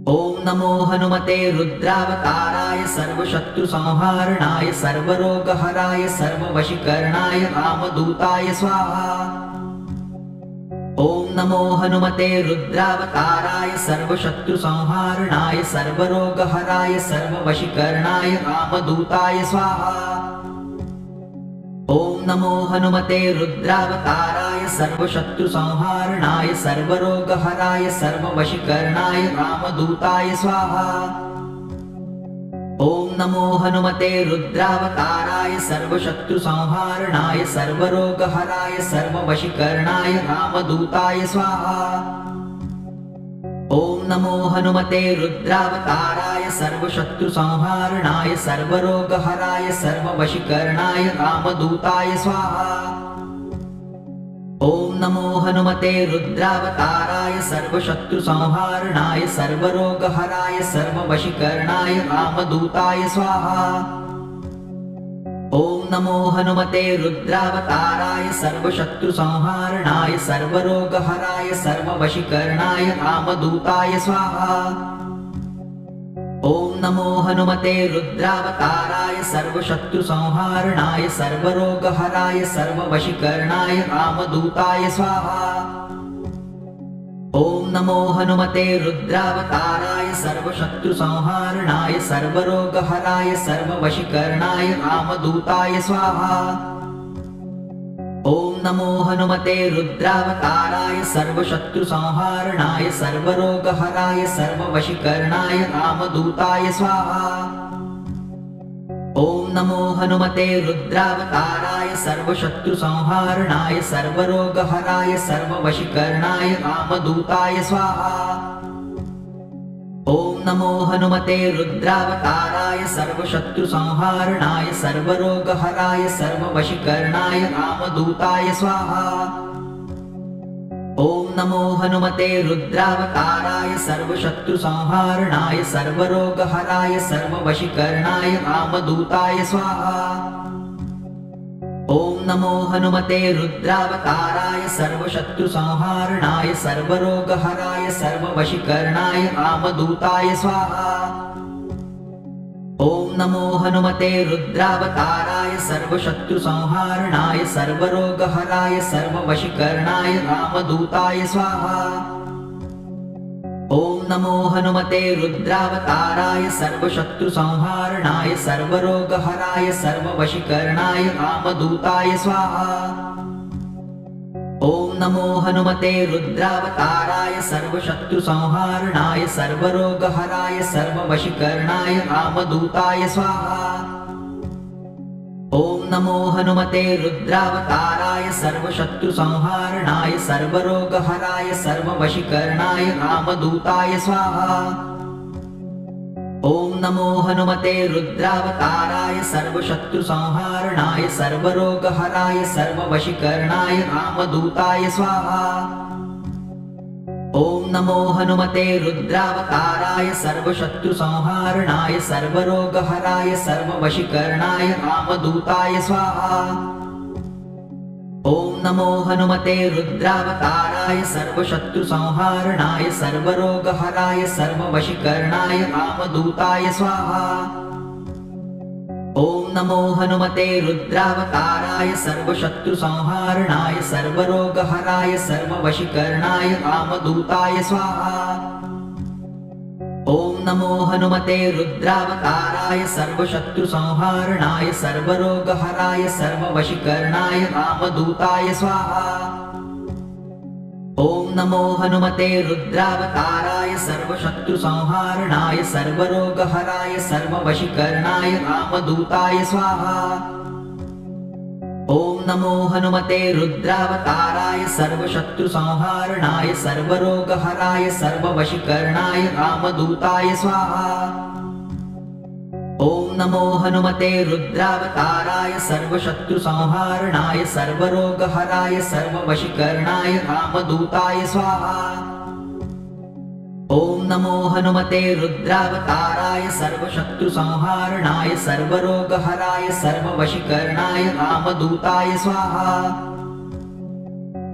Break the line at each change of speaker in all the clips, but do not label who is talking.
ॐ नमो हनुमते रुद्रावताराय सर्वशत्रुसंहारणाय सर्वरोगहराय सर्ववशीकरणाय रामदूताय स्वाहा। ॐ नमो हनुमते रुद्रावताराय सर्वशत्रुसंहारणाय सर्वरोगहराय सर्ववशीकरणाय रामदूताय स्वाहा। ॐ नमो हनुमते रुद्रावताराय सर्वशत्रुसंहारणाय सर्वरोगहराय सर्ववशीकरणाय रामदूताय स्वाहा। ॐ नमो हनुमते रुद्रावताराय सर्वशत्रुसंहारणाय सर्वरोगहराय सर्ववशीकरणाय रामदूताय स्वाहा। ॐ नमो हनुमते रुद्रावताराय सर्वशत्रुसंहारणाय सर्वरोगहराय सर्ववशीकरणाय रामदूताय स्वाहा। ॐ नमो हनुमते रुद्रावताराय सर्वशत्रुसंहारणाय सर्वरोगहराय सर्ववशीकरणाय रामदूताय स्वाहा। ॐ नमो हनुमते रुद्रावताराय सर्वशत्रुसंहारणाय सर्वरोगहराय सर्ववशीकरणाय रामदूताय स्वाहा। ॐ नमो हनुमते रुद्रावताराय सर्वशत्रुसंहारणाय सर्वरोगहराय सर्ववशीकरणाय रामदूताय स्वाहा। ॐ नमो हनुमते रुद्रावताराय सर्वशत्रुसंहारणाय सर्वरोगहराय सर्ववशीकरणाय रामदूताय स्वाहा। ॐ नमो हनुमते रुद्रावताराय सर्वशत्रुसंहारणाय सर्वरोगहराय सर्ववशीकरणाय रामदूताय स्वाहा। ॐ नमो हनुमते रुद्रावताराय सर्वशत्रुसंहारणाय सर्वरोगहराय सर्ववशीकरणाय रामदूताय स्वाहा। ॐ नमो हनुमते रुद्रावताराय सर्वशत्रुसंहारणाय सर्वरोगहराय सर्ववशीकरणाय रामदूताय स्वाहा। ॐ नमो हनुमते रुद्रावताराय सर्वशत्रुसंहारणाय सर्वरोगहराय सर्ववशीकरणाय रामदूताय स्वाहा। ॐ नमो हनुमते रुद्रावताराय सर्वशत्रुसंहारणाय सर्वरोगहराय सर्ववशीकरणाय रामदूताय स्वाहा। ॐ नमो हनुमते रुद्रावताराय सर्वशत्रुसंहारणाय सर्वरोगहराय सर्ववशीकरणाय रामदूताय स्वाहा। ॐ नमो हनुमते रुद्रावताराय सर्वशत्रुसंहारणाय सर्वरोगहराय सर्ववशीकरणाय रामदूताय स्वाहा। ॐ नमो हनुमते रुद्रावताराय सर्वशत्रुसंहारणाय सर्वरोगहराय सर्ववशीकरणाय रामदूताय स्वाहा। ॐ नमो हनुमते रुद्रावताराय सर्वशत्रुसंहारणाय सर्वरोगहराय सर्ववशीकरणाय रामदूताय स्वाहा। ॐ नमो हनुमते रुद्रावताराय सर्वशत्रुसंहारणाय सर्वरोगहराय सर्ववशीकरणाय रामदूताय स्वाहा। ॐ नमो हनुमते रुद्रावताराय सर्वशत्रुसंहारणाय सर्वरोगहराय सर्ववशीकरणाय रामदूताय स्वाहा। ॐ नमो हनुमते रुद्रावताराय सर्वशत्रुसंहारणाय सर्वरोगहराय सर्ववशीकरणाय रामदूताय स्वाहा। ॐ नमो हनुमते रुद्रावताराय सर्वशत्रुसंहारणाय सर्वरोगहराय सर्ववशीकरणाय रामदूताय स्वाहा। ॐ नमो हनुमते रुद्रावताराय सर्वशत्रुसंहारणाय सर्वरोगहराय सर्ववशीकरणाय रामदूताय स्वाहा। ॐ नमो हनुमते रुद्रावताराय सर्वशत्रुसंहारणाय सर्वरोगहराय सर्ववशीकरणाय रामदूताय स्वाहा। ॐ नमो हनुमते रुद्रावताराय सर्वशत्रुसंहारणाय सर्वरोगहराय सर्ववशीकरणाय रामदूताय स्वाहा। ॐ नमो हनुमते रुद्रावताराय सर्वशत्रुसंहारणाय सर्वरोगहराय सर्ववशीकरणाय रामदूताय स्वाहा। ॐ नमो हनुमते रुद्रावताराय सर्वशत्रुसंहारणाय सर्वरोगहराय सर्ववशीकरणाय रामदूताय स्वाहा।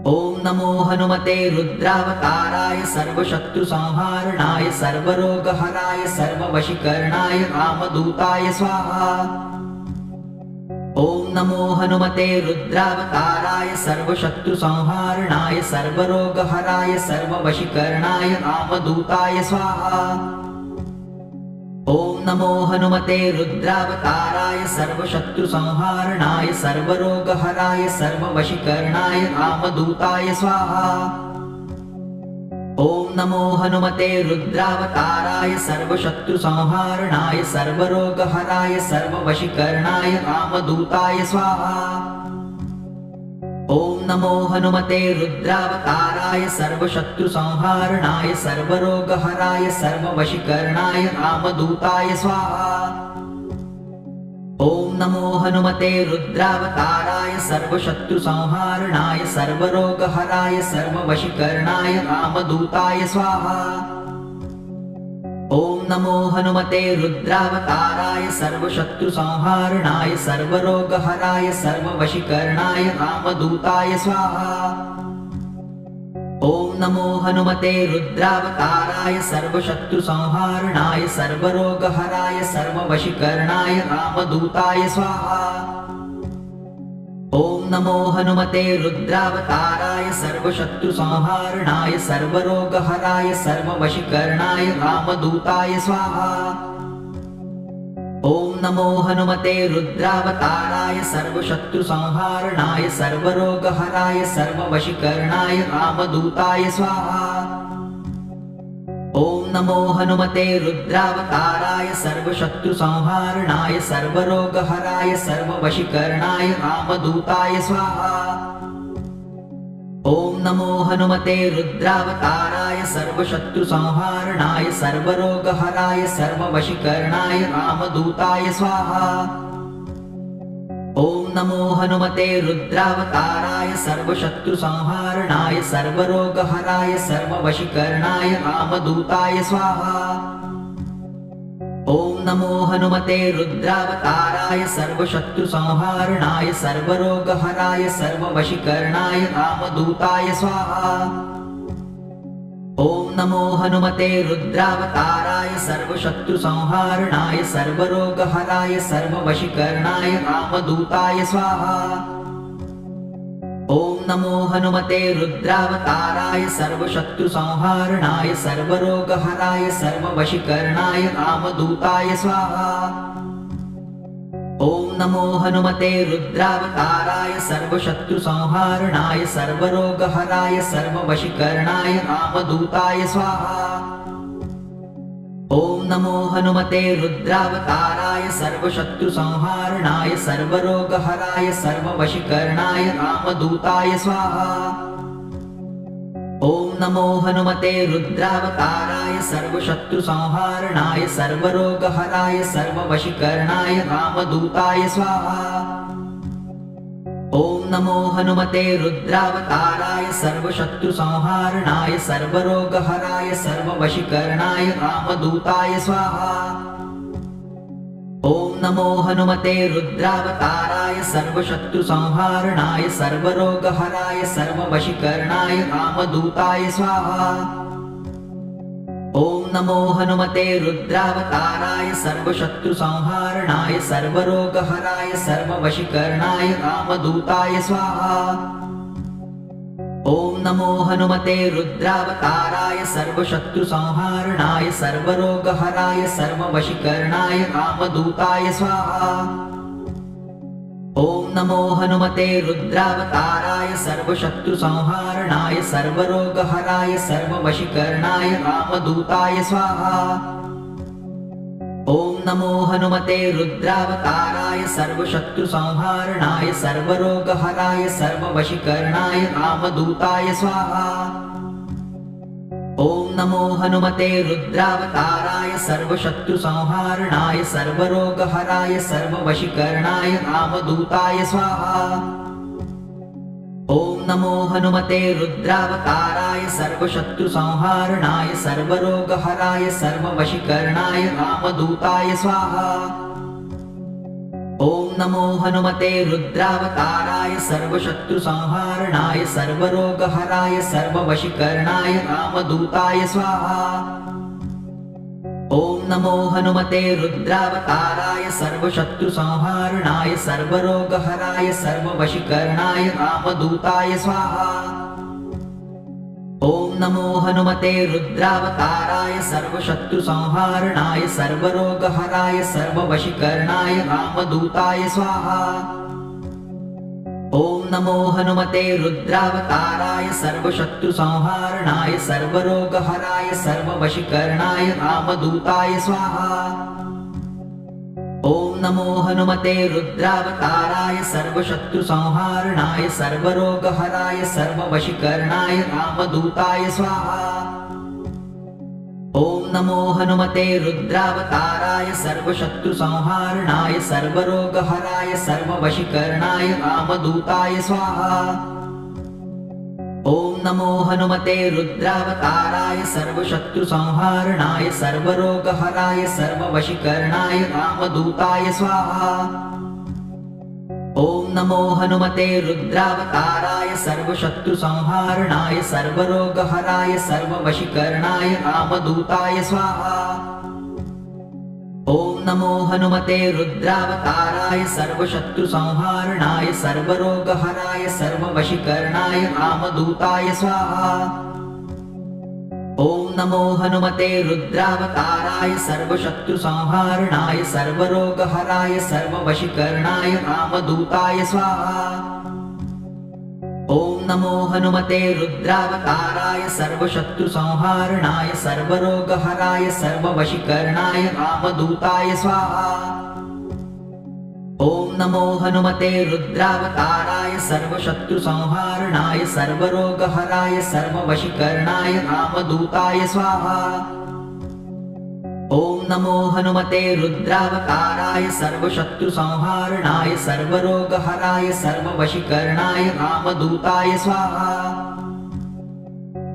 ॐ नमो हनुमते रुद्रावताराय सर्वशत्रुसंहारणाय सर्वरोगहराय सर्ववशीकरणाय रामदूताय स्वाहा। ॐ नमो हनुमते रुद्रावताराय सर्वशत्रुसंहारणाय सर्वरोगहराय सर्ववशीकरणाय रामदूताय स्वाहा। ॐ नमो हनुमते रुद्रावताराय सर्वशत्रुसंहारणाय सर्वरोगहराय सर्ववशीकरणाय रामदूताय स्वाहा। ॐ नमो हनुमते रुद्रावताराय सर्वशत्रुसंहारणाय सर्वरोगहराय सर्ववशीकरणाय रामदूताय स्वाहा। ॐ नमो हनुमते रुद्रावताराय सर्वशत्रुसंहारणाय सर्वरोगहराय सर्ववशीकरणाय रामदूताय स्वाहा। ॐ नमो हनुमते रुद्रावताराय सर्वशत्रुसंहारणाय सर्वरोगहराय सर्ववशीकरणाय रामदूताय स्वाहा। ॐ नमो हनुमते रुद्रावताराय सर्वशत्रुसंहारणाय सर्वरोगहराय सर्ववशीकरणाय रामदूताय स्वाहा। ॐ नमो हनुमते रुद्रावताराय सर्वशत्रुसंहारणाय सर्वरोगहराय सर्ववशीकरणाय रामदूताय स्वाहा। ॐ नमो हनुमते रुद्रावताराय सर्वशत्रुसंहारणाय सर्वरोगहराय सर्ववशीकरणाय रामदूताय स्वाहा। ॐ नमो हनुमते रुद्रावताराय सर्वशत्रुसंहारणाय सर्वरोगहराय सर्ववशीकरणाय रामदूताय स्वाहा। ॐ नमो हनुमते रुद्रावताराय सर्वशत्रुसंहारणाय सर्वरोगहराय सर्ववशीकरणाय रामदूताय स्वाहा। ॐ नमो हनुमते रुद्रावताराय सर्वशत्रुसंहारणाय सर्वरोगहराय सर्ववशीकरणाय रामदूताय स्वाहा। ॐ नमो हनुमते रुद्रावताराय सर्वशत्रुसंहारणाय सर्वरोगहराय सर्ववशीकरणाय रामदूताय स्वाहा। ॐ नमो हनुमते रुद्रावताराय सर्वशत्रुसंहारणाय सर्वरोगहराय सर्ववशीकरणाय रामदूताय स्वाहा। ॐ नमो हनुमते रुद्रावताराय सर्वशत्रुसंहारणाय सर्वरोगहराय सर्ववशीकरणाय रामदूताय स्वाहा। ॐ नमो हनुमते रुद्रावताराय सर्वशत्रुसंहारणाय सर्वरोगहराय सर्ववशीकरणाय रामदूताय स्वाहा। ॐ नमो हनुमते रुद्रावताराय सर्वशत्रुसंहारणाय सर्वरोगहराय सर्ववशीकरणाय रामदूताय स्वाहा। ॐ नमो हनुमते रुद्रावताराय सर्वशत्रुसंहारणाय सर्वरोगहराय सर्ववशीकरणाय रामदूताय स्वाहा। ॐ नमो हनुमते रुद्रावताराय सर्वशत्रुसंहारणाय सर्वरोगहराय सर्ववशीकरणाय रामदूताय स्वाहा। ॐ नमो हनुमते रुद्रावताराय सर्वशत्रुसंहारणाय सर्वरोगहराय सर्ववशीकरणाय रामदूताय स्वाहा। ॐ नमो हनुमते रुद्रावताराय सर्वशत्रुसंहारणाय सर्वरोगहराय सर्ववशीकरणाय रामदूताय स्वाहा। ॐ नमो हनुमते रुद्रावताराय सर्वशत्रुसंहारणाय सर्वरोगहराय सर्ववशीकरणाय रामदूताय स्वाहा। ॐ नमो हनुमते रुद्रावताराय सर्वशत्रुसंहारणाय सर्वरोगहराय सर्ववशीकरणाय रामदूताय स्वाहा। ॐ नमो हनुमते रुद्रावताराय सर्वशत्रुसंहारणाय सर्वरोगहराय सर्ववशीकरणाय रामदूताय स्वाहा। ॐ नमो हनुमते रुद्रावताराय सर्वशत्रुसंहारणाय सर्वरोगहराय सर्ववशीकरणाय रामदूताय स्वाहा। ॐ नमो हनुमते रुद्रावताराय सर्वशत्रुसंहारणाय सर्वरोगहराय सर्ववशीकरणाय रामदूताय स्वाहा। ॐ नमो हनुमते रुद्रावताराय सर्वशत्रुसंहारणाय सर्वरोगहराय सर्ववशीकरणाय रामदूताय स्वाहा। ॐ ॐ नमो हनुमते रुद्रावताराय सर्वशत्रुसंहारणाय सर्वरोगहराय सर्ववशीकरणाय रामदूताय स्वाहा। ॐ नमो हनुमते रुद्रावताराय सर्वशत्रुसंहारणाय सर्वरोगहराय सर्ववशीकरणाय रामदूताय स्वाहा। ॐ नमो हनुमते रुद्रावताराय सर्वशत्रुसंहारणाय सर्वरोगहराय सर्ववशीकरणाय रामदूताय स्वाहा। ॐ नमो हनुमते रुद्रावताराय सर्वशत्रुसंहारणाय सर्वरोगहराय सर्ववशीकरणाय रामदूताय स्वाहा। ॐ नमो हनुमते रुद्रावताराय सर्वशत्रुसंहारणाय सर्वरोगहराय सर्ववशीकरणाय रामदूताय स्वाहा। ॐ नमो हनुमते रुद्रावताराय सर्वशत्रुसंहारणाय सर्वरोगहराय सर्ववशीकरणाय रामदूताय स्वाहा। ॐ नमो हनुमते रुद्रावताराय सर्वशत्रुसंहारणाय सर्वरोगहराय सर्ववशीकरणाय रामदूताय स्वाहा। ॐ नमो हनुमते रुद्रावताराय सर्वशत्रुसंहारणाय सर्वरोगहराय सर्ववशीकरणाय रामदूताय स्वाहा। ॐ नमो हनुमते रुद्रावताराय सर्वशत्रुसंहारणाय सर्वरोगहराय सर्ववशीकरणाय रामदूताय स्वाहा। ॐ नमो हनुमते रुद्रावताराय सर्वशत्रुसंहारणाय सर्वरोगहराय सर्ववशीकरणाय रामदूताय स्वाहा। ॐ नमो हनुमते रुद्रावताराय सर्वशत्रुसंहारणाय सर्वरोगहराय सर्ववशीकरणाय रामदूताय स्वाहा। ॐ नमो हनुमते रुद्रावताराय सर्वशत्रुसंहारणाय सर्वरोगहराय सर्ववशीकरणाय रामदूताय स्वाहा। ॐ नमो हनुमते रुद्रावताराय सर्वशत्रुसंहारणाय सर्वरोगहराय सर्ववशीकरणाय रामदूताय स्वाहा।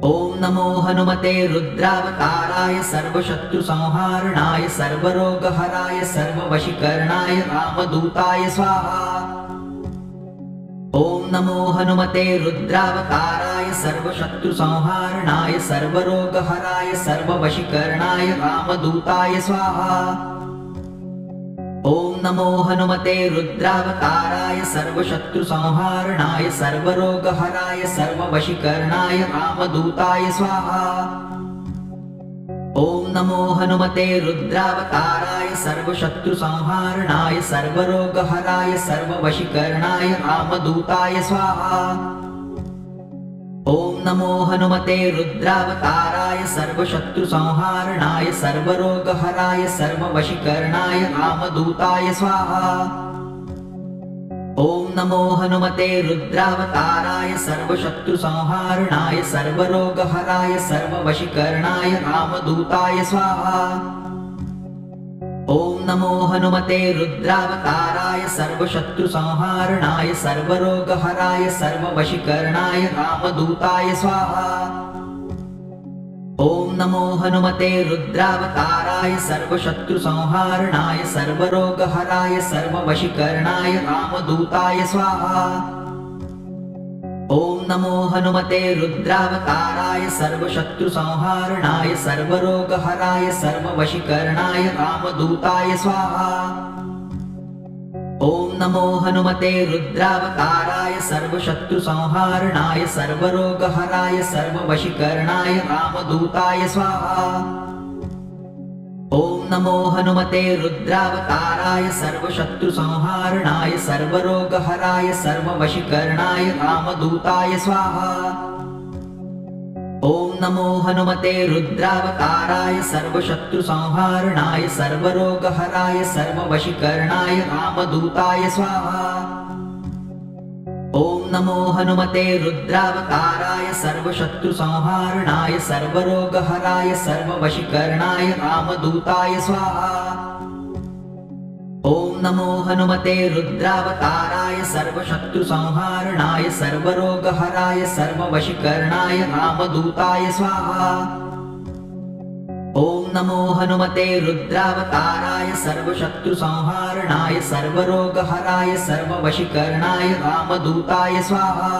ॐ नमो हनुमते रुद्रावताराय सर्वशत्रुसंहारणाय सर्वरोगहराय सर्ववशीकरणाय रामदूताय स्वाहा। ॐ नमो हनुमते रुद्रावताराय सर्वशत्रुसंहारणाय सर्वरोगहराय सर्ववशीकरणाय रामदूताय स्वाहा। ॐ नमो हनुमते रुद्रावताराय सर्वशत्रुसंहारणाय सर्वरोगहराय सर्ववशीकरणाय रामदूताय स्वाहा। ॐ नमो हनुमते रुद्रावताराय सर्वशत्रुसंहारणाय सर्वरोगहराय सर्ववशीकरणाय रामदूताय स्वाहा। ॐ नमो हनुमते रुद्रावताराय सर्वशत्रुसंहारणाय सर्वरोगहराय सर्ववशीकरणाय रामदूताय स्वाहा। ॐ नमो हनुमते रुद्रावताराय सर्वशत्रुसंहारणाय सर्वरोगहराय सर्ववशीकरणाय रामदूताय स्वाहा। ॐ नमो हनुमते रुद्रावताराय सर्वशत्रुसंहारणाय सर्वरोगहराय सर्ववशीकरणाय रामदूताय स्वाहा। ॐ नमो हनुमते रुद्रावताराय सर्वशत्रुसंहारणाय सर्वरोगहराय सर्ववशीकरणाय रामदूताय स्वाहा। ॐ नमो हनुमते रुद्रावताराय सर्वशत्रुसंहारणाय सर्वरोगहराय सर्ववशीकरणाय रामदूताय स्वाहा। ॐ नमो हनुमते रुद्रावताराय सर्वशत्रुसंहारणाय सर्वरोगहराय सर्ववशीकरणाय रामदूताय स्वाहा। ॐ नमो हनुमते रुद्रावताराय सर्वशत्रुसंहारणाय सर्वरोगहराय सर्ववशीकरणाय रामदूताय स्वाहा। ॐ नमो हनुमते रुद्रावताराय सर्वशत्रुसंहारणाय सर्वरोगहराय सर्ववशीकरणाय रामदूताय स्वाहा। ॐ नमो हनुमते रुद्रावताराय सर्वशत्रुसंहारणाय सर्वरोगहराय सर्ववशीकरणाय रामदूताय स्वाहा। ॐ नमो हनुमते रुद्रावताराय सर्वशत्रुसंहारणाय सर्वरोगहराय सर्ववशीकरणाय रामदूताय स्वाहा। ॐ नमो हनुमते रुद्रावताराय सर्वशत्रुसंहारणाय सर्वरोगहराय सर्ववशीकरणाय रामदूताय स्वाहा।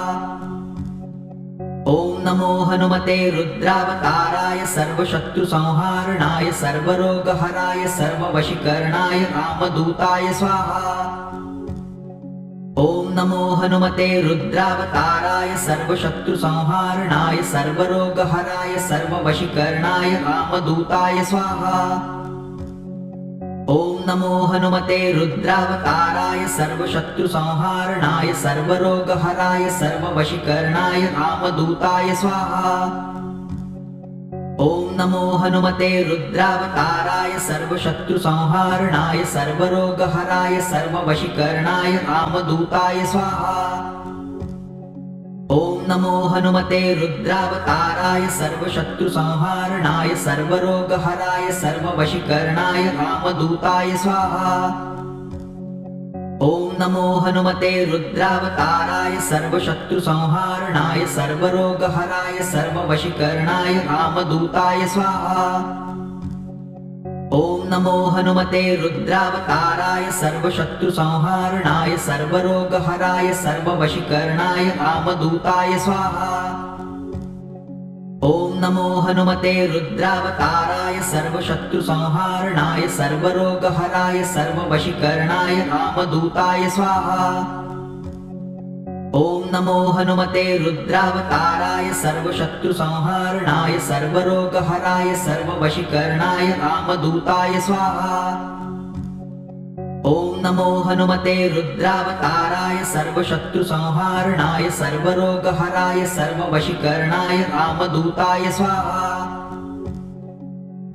ॐ नमो हनुमते रुद्रावताराय सर्वशत्रुसंहारणाय सर्वरोगहराय सर्ववशीकरणाय रामदूताय स्वाहा। ॐ नमो हनुमते रुद्रावताराय सर्वशत्रुसंहारणाय सर्वरोगहराय सर्ववशीकरणाय रामदूताय स्वाहा। ॐ नमो हनुमते रुद्रावताराय सर्वशत्रुसंहारणाय सर्वरोगहराय सर्ववशीकरणाय रामदूताय स्वाहा। ॐ नमो हनुमते रुद्रावताराय सर्वशत्रुसंहारणाय सर्वरोगहराय सर्ववशीकरणाय रामदूताय स्वाहा। ॐ नमो हनुमते रुद्रावताराय सर्वशत्रुसंहारणाय सर्वरोगहराय सर्ववशीकरणाय रामदूताय स्वाहा। ॐ नमो हनुमते रुद्रावताराय सर्वशत्रुसंहारणाय सर्वरोगहराय सर्ववशीकरणाय रामदूताय स्वाहा। ॐ नमो हनुमते रुद्रावताराय सर्वशत्रुसंहारणाय सर्वरोगहराय सर्ववशीकरणाय रामदूताय स्वाहा। ॐ नमो हनुमते रुद्रावताराय सर्वशत्रुसंहारणाय सर्वरोगहराय सर्ववशीकरणाय रामदूताय स्वाहा। ॐ नमो हनुमते रुद्रावताराय सर्वशत्रुसंहारणाय सर्वरोगहराय सर्ववशीकरणाय रामदूताय स्वाहा। ॐ नमो हनुमते रुद्रावताराय सर्वशत्रुसंहारणाय सर्वरोगहराय सर्ववशीकरणाय रामदूताय स्वाहा।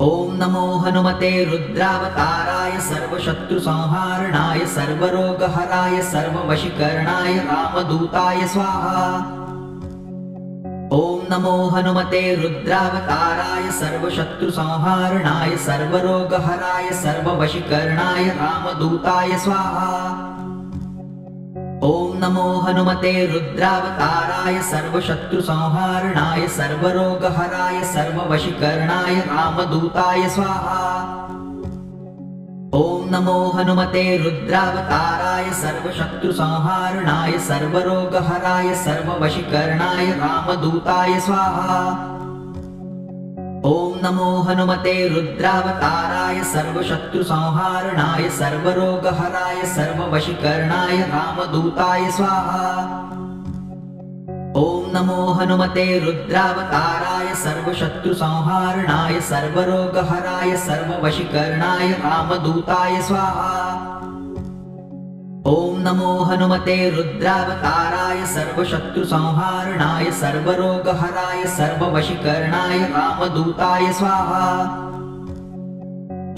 ॐ नमो हनुमते रुद्रावताराय सर्वशत्रुसंहारणाय सर्वरोगहराय सर्ववशीकरणाय रामदूताय स्वाहा। ॐ नमो हनुमते रुद्रावताराय सर्वशत्रुसंहारणाय सर्वरोगहराय सर्ववशीकरणाय रामदूताय स्वाहा। ॐ नमो हनुमते रुद्रावताराय सर्वशत्रुसंहारणाय सर्वरोगहराय सर्ववशीकरणाय रामदूताय स्वाहा। ॐ नमो हनुमते रुद्रावताराय सर्वशत्रुसंहारणाय सर्वरोगहराय सर्ववशीकरणाय रामदूताय स्वाहा। ॐ नमो हनुमते रुद्रावताराय सर्वशत्रुसंहारणाय सर्वरोगहराय सर्ववशीकरणाय रामदूताय स्वाहा। ॐ नमो हनुमते रुद्रावताराय सर्वशत्रुसंहारणाय सर्वरोगहराय सर्ववशीकरणाय रामदूताय स्वाहा। ॐ नमो हनुमते रुद्रावताराय सर्वशत्रुसंहारणाय सर्वरोगहराय सर्ववशीकरणाय रामदूताय स्वाहा।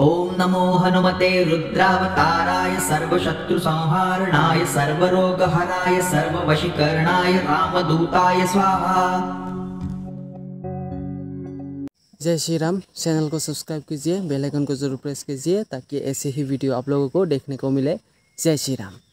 ॐ नमो हनुमते रुद्रावताराय सर्वशत्रुसंहारणाय सर्वरोगहराय सर्ववशीकरणाय रामदूताय स्वाहा।
जय श्री राम। चैनल को सब्सक्राइब कीजिए, बेल आइकन को जरूर प्रेस कीजिए ताकि ऐसे ही वीडियो आप लोगों को देखने को मिले। जय श्री राम।